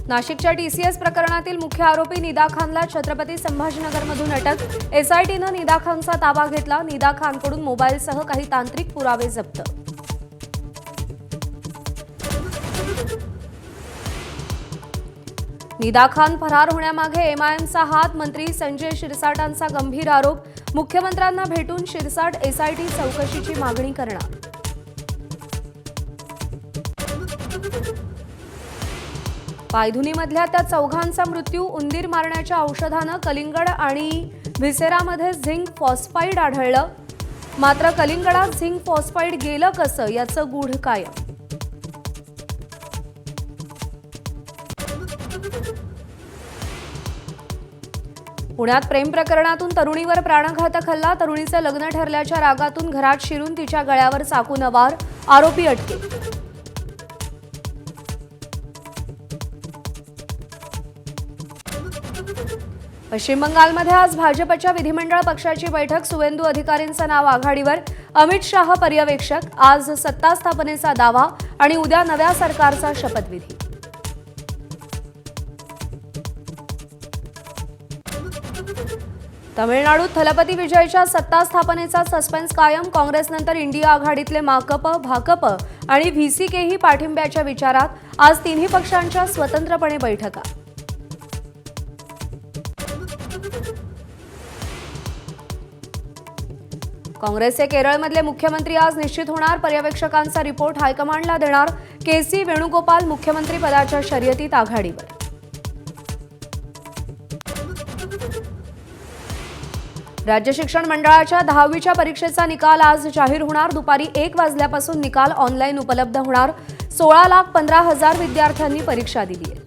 नाशिकच्या टीसीएस प्रकरणातील मुख्य आरोपी निदा खानला छत्रपती संभाजीनगरमधून अटक। एसआयटीनं निदा खानचा ताबा घेतला। निदा खानकडून मोबाईलसह काही तांत्रिक पुरावे जप्त। निदा खान फरार होण्यामागे एमआयएमचा हात, मंत्री संजय शिरसाटांचा गंभीर आरोप। मुख्यमंत्र्यांना भेटून शिरसाट एसआयटी चौकशीची मागणी करणार। पायधुनीमधल्या त्या चौघांचा मृत्यू उंदीर मारण्याच्या औषधानं कलिंगड आणि व्हिसेरामध्ये झिंक फॉस्फाईड आढळलं। मात्र कलिंगडात झिंक फॉस्फाईड गेलं कसं याचं गूढ कायम। पुण्यात प्रेम प्रकरणातून तरुणीवर प्राणघातक हल्ला। तरुणीचं लग्न ठरल्याच्या रागातून घरात शिरून तिच्या गळ्यावर चाकूनं वार, आरोपी अटकेत। पश्चिम बंगालमध्ये आज भाजपच्या विधिमंडळ पक्षाची बैठक। सुवेंदू अधिकारींचं नाव आघाडीवर, अमित शाह पर्यवेक्षक। आज सत्ता स्थापनेचा दावा आणि उद्या नव्या सरकारचा शपथविधी। तमिळनाडूत थलपती विजयच्या सत्ता स्थापनेचा सस्पेन्स कायम। काँग्रेसनंतर इंडिया आघाडीतले माकप, भाकप आणि व्हीसीकेही पाठिंब्याच्या विचारात। आज तिन्ही पक्षांच्या स्वतंत्रपणे बैठका। काँग्रेसचे केरळमधले मुख्यमंत्री आज निश्चित होणार। पर्यवेक्षकांचा रिपोर्ट हायकमांडला देणार। केसी वेणुगोपाल मुख्यमंत्री पदाच्या शर्यतीत आघाडीवर। राज्य शिक्षण मंडळाच्या 10वीच्या परीक्षेचा निकाल आज जाहीर होणार। दुपारी 1 वाजल्यापासून निकाल ऑनलाईन उपलब्ध होणार। 16,15,000 विद्यार्थ्यांनी परीक्षा दिली आहे।